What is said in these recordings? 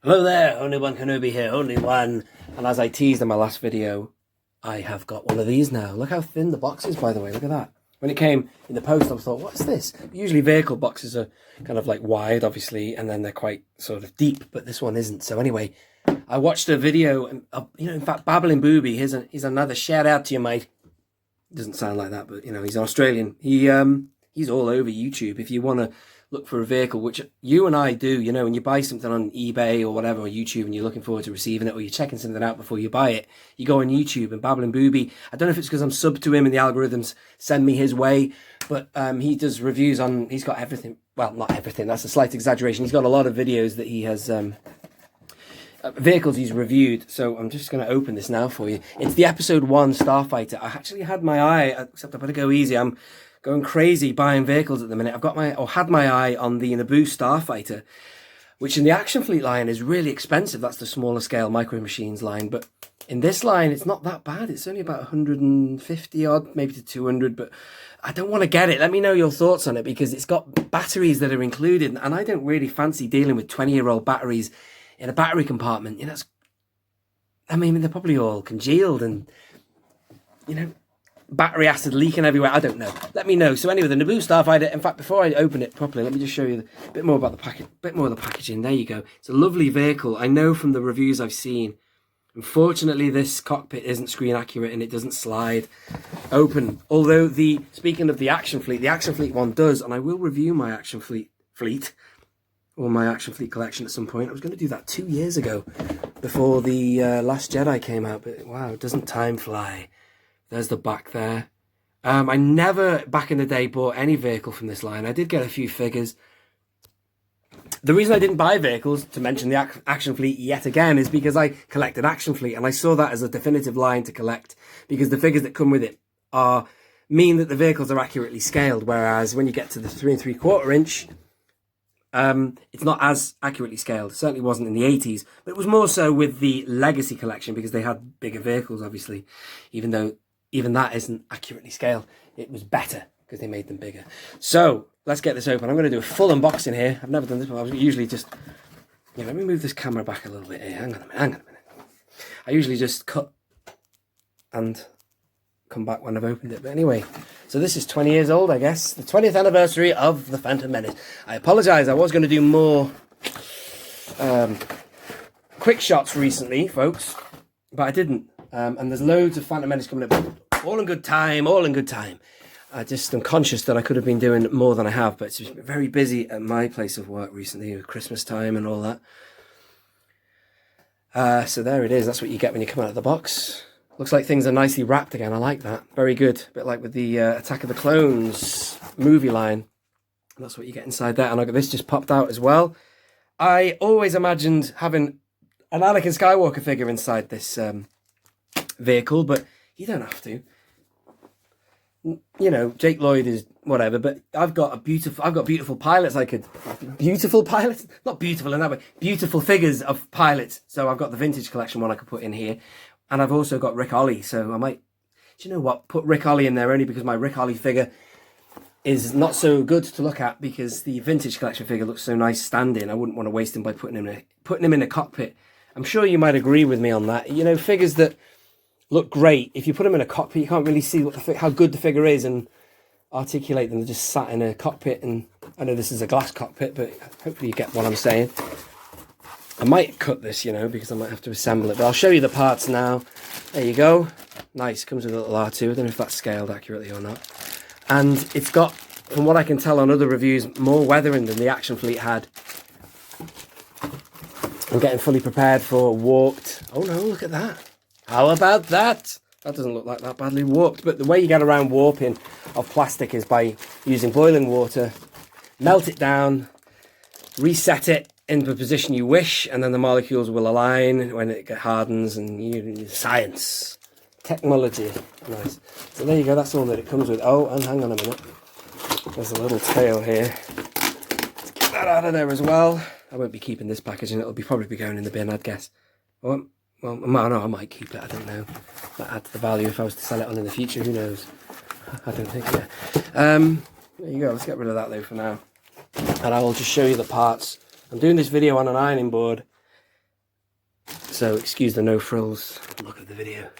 Hello there, only one Kenobi here, only one. And as I teased in my last video, I have got one of these now. Look how thin the box is, by the way, look at that. When it came in the post, I thought, what's this? Usually vehicle boxes are kind of like wide, obviously, and then they're quite sort of deep, but this one isn't. So anyway, I watched a video, in fact, Babbling Booby, here's another shout out to you, mate. Doesn't sound like that, but, he's an Australian. He's all over YouTube. If you want to look for a vehicle, which you and I do, when you buy something on eBay or whatever, or YouTube, and you're looking forward to receiving it, or you're checking something out before you buy it, you go on YouTube and Babbling Booby. I don't know if it's because I'm sub to him and the algorithms send me his way, but he does reviews on, he's got everything. Well, not everything, that's a slight exaggeration. He's got a lot of videos that he has, vehicles he's reviewed. So I'm just going to open this now for you. It's the episode 1 Starfighter. I actually had my eye, except I better go easy. I'm going crazy buying vehicles at the minute. Had my eye on the Naboo Starfighter, which in the Action Fleet line is really expensive. That's the smaller scale Micro Machines line. But in this line, it's not that bad. It's only about 150 odd, maybe to 200. But I don't want to get it. Let me know your thoughts on it, because it's got batteries that are included. And I don't really fancy dealing with 20-year-old batteries in a battery compartment. They're probably all congealed and, battery acid leaking everywhere. I don't know. Let me know. So anyway, the Naboo Starfighter. In fact, before I open it properly, let me just show you a bit more about the packet, bit more of the packaging. There you go. It's a lovely vehicle. I know from the reviews I've seen. Unfortunately, this cockpit isn't screen accurate and it doesn't slide open. Although speaking of the Action Fleet one does, and I will review my Action Fleet or my Action Fleet collection at some point. I was going to do that 2 years ago, before the Last Jedi came out. But wow, doesn't time fly? There's the back there. I never, back in the day, bought any vehicle from this line. I did get a few figures. The reason I didn't buy vehicles, to mention the Action Fleet yet again, is because I collected Action Fleet, and I saw that as a definitive line to collect, because the figures that come with it mean that the vehicles are accurately scaled, whereas when you get to the 3 3/4 inch, it's not as accurately scaled. It certainly wasn't in the 80s, but it was more so with the Legacy collection, because they had bigger vehicles, obviously, even though even that isn't accurately scaled. It was better because they made them bigger. So let's get this open. I'm going to do a full unboxing here. I've never done this before. I usually just, let me move this camera back a little bit here. Hang on a minute. I usually just cut and come back when I've opened it. But anyway, so this is 20 years old, I guess. The 20th anniversary of The Phantom Menace. I apologise. I was going to do more quick shots recently, folks, but I didn't. And there's loads of Phantom Menace coming up. All in good time. I just am conscious that I could have been doing more than I have, but it's just been very busy at my place of work recently with Christmas time and all that. So there it is. That's what you get when you come out of the box. Looks like things are nicely wrapped again. I like that. Very good. A bit like with the Attack of the Clones movie line. That's what you get inside there. And this just popped out as well. I always imagined having an Anakin Skywalker figure inside this vehicle, but you don't have to. Jake Lloyd is whatever, but I've got beautiful pilots. Beautiful pilots? Not beautiful in that way. Beautiful figures of pilots. So I've got the vintage collection one I could put in here. And I've also got Rick Ollie. So I might, put Rick Ollie in there only because my Rick Ollie figure is not so good to look at, because the vintage collection figure looks so nice standing. I wouldn't want to waste him by putting him in a cockpit. I'm sure you might agree with me on that. Figures that look great, if you put them in a cockpit, you can't really see how good the figure is and articulate them. They're just sat in a cockpit, and I know this is a glass cockpit, but hopefully you get what I'm saying. I might cut this, because I might have to assemble it, but I'll show you the parts now. There you go. Nice, comes with a little R2. I don't know if that's scaled accurately or not. And it's got, from what I can tell on other reviews, more weathering than the Action Fleet had. I'm getting fully prepared for warped. Oh no, look at that. How about that? That doesn't look like that badly warped, but the way you get around warping of plastic is by using boiling water, melt it down, reset it into the position you wish, and then the molecules will align when it hardens, and science, technology. Nice. So there you go, that's all that it comes with. Oh, and hang on a minute. There's a little tail here. Let's get that out of there as well. I won't be keeping this packaging, it'll probably be going in the bin, I'd guess. Well, no, I might keep it, I don't know. Might add to the value if I was to sell it on in the future, who knows? I don't think, yeah. There you go, let's get rid of that though for now. And I will just show you the parts. I'm doing this video on an ironing board, So excuse the no frills look of the video.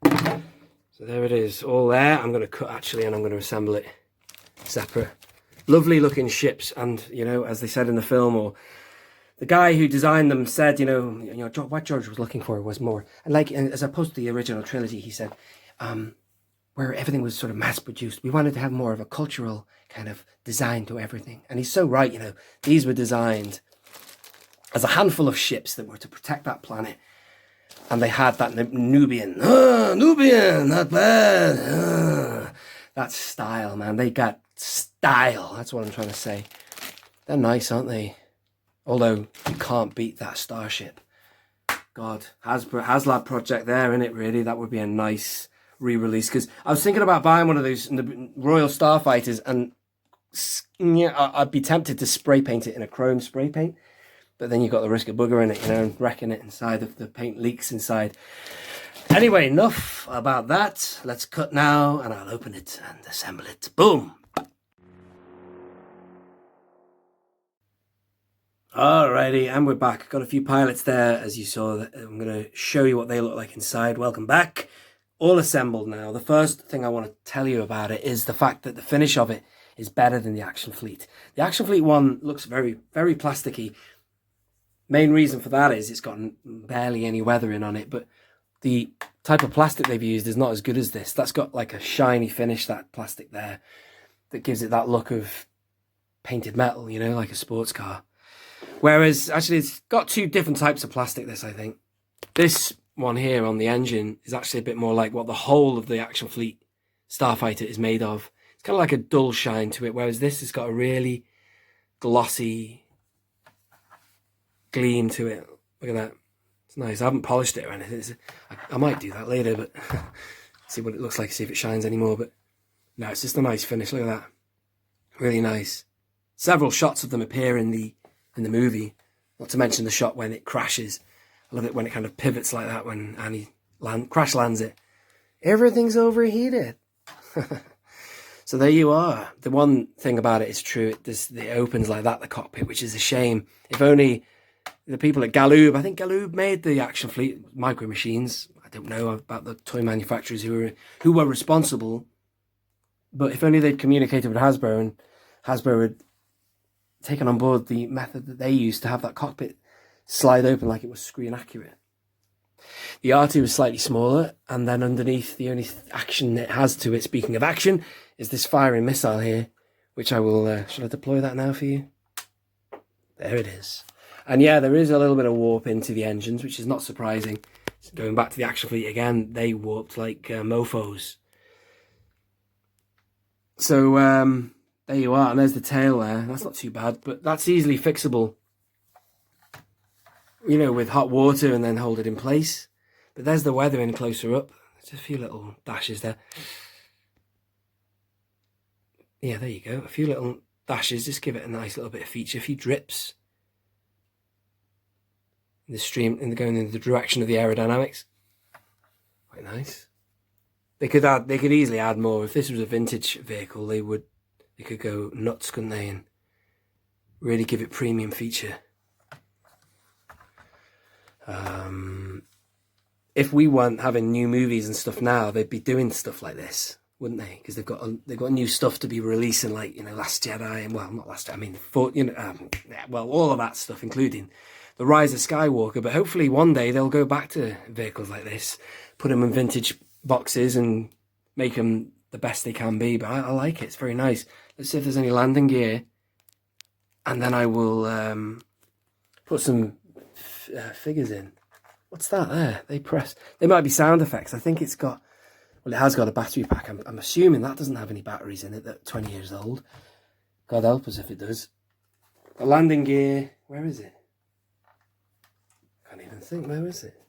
So there it is, all there. I'm going to cut actually, and I'm going to assemble it separate. Lovely looking ships, and you know, as they said in the film, or the guy who designed them said, you know, what George was looking for was more, and like as opposed to the original trilogy, he said, where everything was sort of mass produced, we wanted to have more of a cultural kind of design to everything. And he's so right, you know, these were designed as a handful of ships that were to protect that planet. And they had that Nubian, not bad. That style, man. They got style. That's what I'm trying to say. They're nice, aren't they? Although you can't beat that starship. God, HasLab project there, isn't it, really? That would be a nice re-release. Because I was thinking about buying one of those Royal Starfighters, and yeah, I'd be tempted to spray paint it in a chrome spray paint. But then you've got the risk of buggering it, you know, and wrecking it inside if the paint leaks inside. Anyway, enough about that. Let's cut now, and I'll open it and assemble it. Boom! Alrighty, and we're back. Got a few pilots there, as you saw. I'm going to show you what they look like inside. Welcome back. All assembled now. The first thing I want to tell you about it is the fact that the finish of it is better than the Action Fleet. The Action Fleet one looks very, very plasticky. Main reason for that is it's got barely any weathering on it, but the type of plastic they've used is not as good as this. That's got like a shiny finish, that plastic there, that gives it that look of painted metal, you know, like a sports car. Whereas actually it's got two different types of plastic, this, I think. This one here on the engine is actually a bit more like what the whole of the Action Fleet Starfighter is made of. It's kind of like a dull shine to it, whereas this has got a really glossy gleam to it. Look at that. It's nice. I haven't polished it or anything. I might do that later, but see what it looks like, see if it shines anymore. But no, it's just a nice finish. Look at that. Really nice. Several shots of them appear in the movie, not to mention the shot when it crashes. I love it when it kind of pivots like that when Annie crash lands it. Everything's overheated. So there you are. The one thing about it is true. It opens like that, the cockpit, which is a shame. If only the people at Galoob, I think Galoob made the Action Fleet Micro Machines. I don't know about the toy manufacturers who were responsible. But if only they'd communicated with Hasbro, and Hasbro had taken on board the method that they used to have that cockpit slide open like it was screen accurate. The R2 is slightly smaller, and then underneath, the only action it has to it, speaking of action, is this firing missile here, which I will, shall I deploy that now for you? There it is. And yeah, there is a little bit of warp into the engines, which is not surprising. Going back to the Action Fleet again, they warped like mofos. So there you are, and there's the tail there. That's not too bad, but that's easily fixable, you know, with hot water and then hold it in place. But there's the weathering closer up. There's a few little dashes there. Yeah, there you go. A few little dashes, just give it a nice little bit of feature. A few drips. The stream and going in the direction of the aerodynamics. Quite nice. They could easily add more. If this was a vintage vehicle, they could go nuts, couldn't they, and really give it premium feature. If we weren't having new movies and stuff now, they'd be doing stuff like this, wouldn't they? Because they've got new stuff to be releasing, like, you know, Last Jedi, and well, not Last Jedi, I mean, all of that stuff, including The Rise of Skywalker. But hopefully one day they'll go back to vehicles like this, put them in vintage boxes and make them the best they can be. But I like it. It's very nice. Let's see if there's any landing gear, and then I will put some figures in. What's that there? They might be sound effects. I think it's got, well, it has got a battery pack. I'm assuming that doesn't have any batteries in it, that's 20 years old. God help us if it does. The landing gear, where is it? Can't even think, where is it?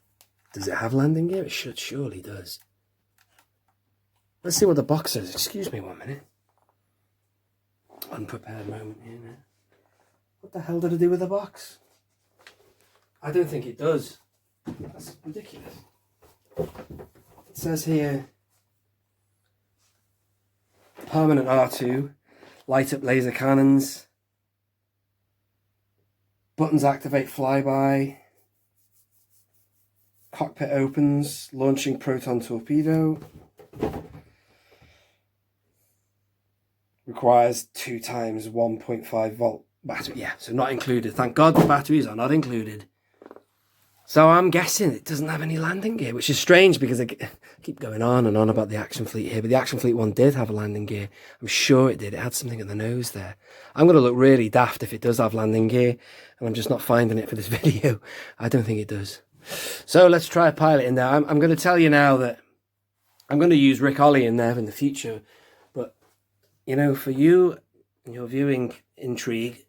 Does it have landing gear? It surely does. Let's see what the box says. Excuse me 1 minute. Unprepared moment here now. What the hell did I do with the box? I don't think it does. That's ridiculous. It says here, permanent R2, light up laser cannons, buttons activate flyby, cockpit opens, launching proton torpedo. Requires 2 times 1.5 volt battery. Yeah, so not included. Thank God the batteries are not included. So I'm guessing it doesn't have any landing gear, which is strange because I keep going on and on about the Action Fleet here, but the Action Fleet one did have a landing gear. I'm sure it did. It had something at the nose there. I'm going to look really daft if it does have landing gear, and I'm just not finding it for this video. I don't think it does. So let's try a pilot in there. I'm going to tell you now that I'm going to use Rick Ollie in there in the future, but, you know, for you and your viewing intrigue,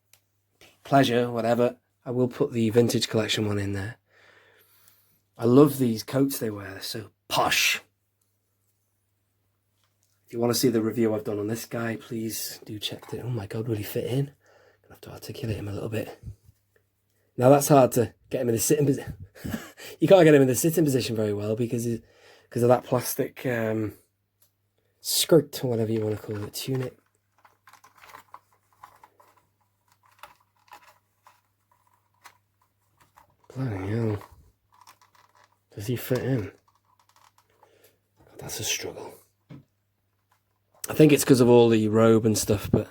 pleasure, whatever, I will put the Vintage Collection one in there. I love these coats they wear. They're so posh. If you want to see the review I've done on this guy, please do check it. Oh my God, will he fit in? Gonna have to articulate him a little bit. Now that's hard to get him in the sitting position. You can't get him in the sitting position very well because of that plastic skirt, or whatever you want to call it, tunic. Bloody hell. Does he fit in? God, that's a struggle. I think it's because of all the robe and stuff, but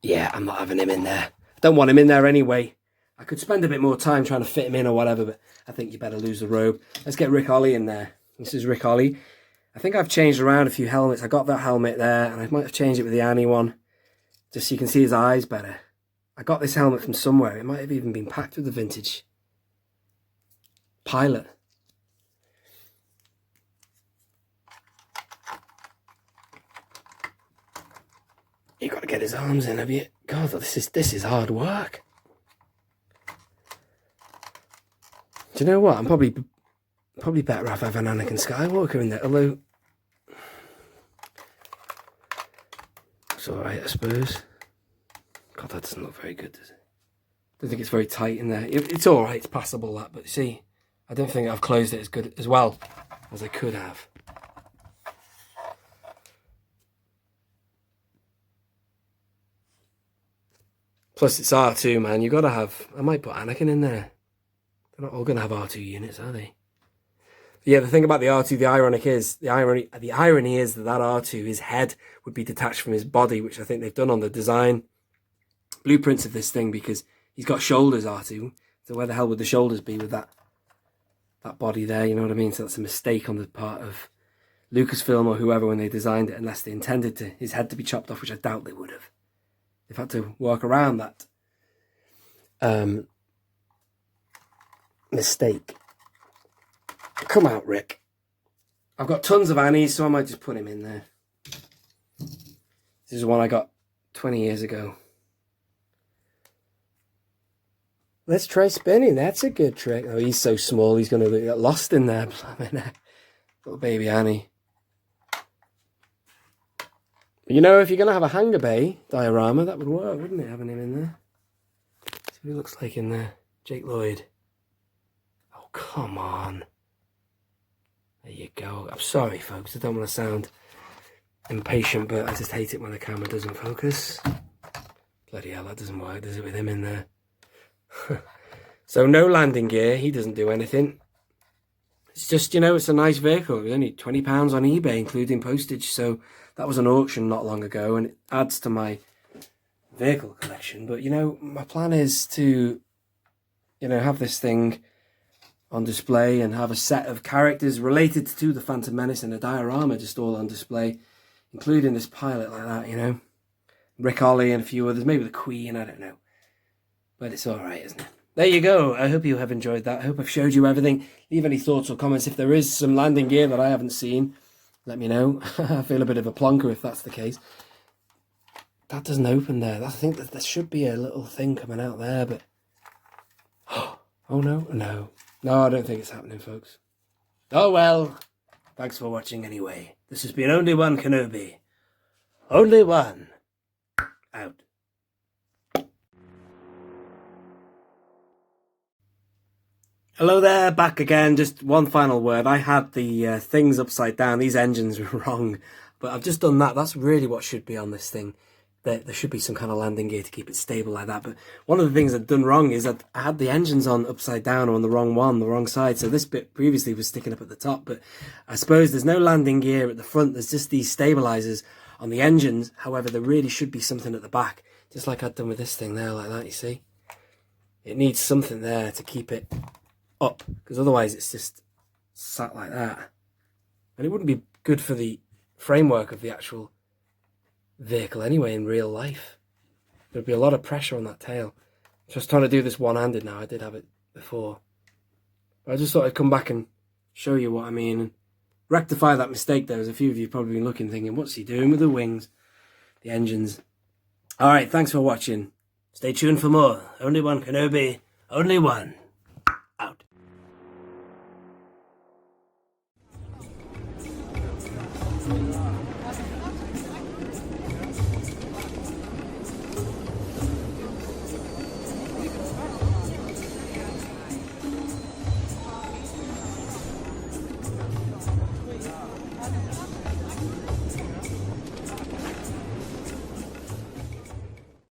yeah, I'm not having him in there. I don't want him in there anyway. I could spend a bit more time trying to fit him in or whatever, but I think you better lose the robe. Let's get Rick Ollie in there. This is Rick Ollie. I think I've changed around a few helmets. I got that helmet there, and I might have changed it with the Annie one, just so you can see his eyes better. I got this helmet from somewhere. It might have even been packed with the vintage pilot. You got to get his arms in, have you? God, this is hard work. Do you know what? I'm probably better off having Anakin Skywalker in there. Although it's all right, I suppose. God, that doesn't look very good, does it? I don't think it's very tight in there. It's all right, it's passable that, but see, I don't think I've closed it as well as I could have. Plus, it's R2, man. You got to have. I might put Anakin in there. They're not all going to have R2 units, are they? But yeah, the thing about the R2, the irony is that R2, his head would be detached from his body, which I think they've done on the design blueprints of this thing, because he's got shoulders, R2. So where the hell would the shoulders be with that body there? You know what I mean? So that's a mistake on the part of Lucasfilm or whoever when they designed it, unless they intended his head to be chopped off, which I doubt they would have. They've had to work around that mistake. Come out, Rick. I've got tons of Annies, so I might just put him in there. This is one I got 20 years ago. Let's try spinning. That's a good trick. Oh, he's so small, he's going to get lost in there. Little baby Annie. But you know, if you're going to have a hangar bay diorama, that would work, wouldn't it, having him in there? See what he looks like in there. Jake Lloyd. Oh, come on. There you go. I'm sorry, folks. I don't want to sound impatient, but I just hate it when the camera doesn't focus. Bloody hell, that doesn't work, does it, with him in there? So no landing gear. He doesn't do anything. It's just, you know, it's a nice vehicle. It was only £20 on eBay, including postage. So that was an auction not long ago, and it adds to my vehicle collection. But, you know, my plan is to, you know, have this thing on display and have a set of characters related to the Phantom Menace and a diorama just all on display, including this pilot like that, you know. Rick Ollie and a few others, maybe the Queen, I don't know. But it's all right, isn't it? There you go. I hope you have enjoyed that. I hope I've showed you everything. Leave any thoughts or comments. If there is some landing gear that I haven't seen, let me know. I feel a bit of a plonker if that's the case. That doesn't open there. I think that there should be a little thing coming out there, but... Oh, no. No, I don't think it's happening, folks. Oh, well. Thanks for watching anyway. This has been Only One Kenobi. Only one. Out. Hello there, back again. Just one final word. I had the things upside down. These engines were wrong, but I've just done that. That's really what should be on this thing. there should be some kind of landing gear to keep it stable like that. But one of the things I'd done wrong is I had the engines on upside down or on the wrong side. So this bit previously was sticking up at the top, but I suppose there's no landing gear at the front. There's just these stabilizers on the engines. However, there really should be something at the back, just like I'd done with this thing there, like that, you see? It needs something there to keep it up, because otherwise it's just sat like that. And it wouldn't be good for the framework of the actual vehicle anyway in real life. There'd be a lot of pressure on that tail. Just trying to do this one-handed now. I did have it before. But I just thought I'd come back and show you what I mean and rectify that mistake. There was a few of you probably been looking thinking, what's he doing with the wings, the engines? Alright, thanks for watching. Stay tuned for more. Only one Kenobi, only one.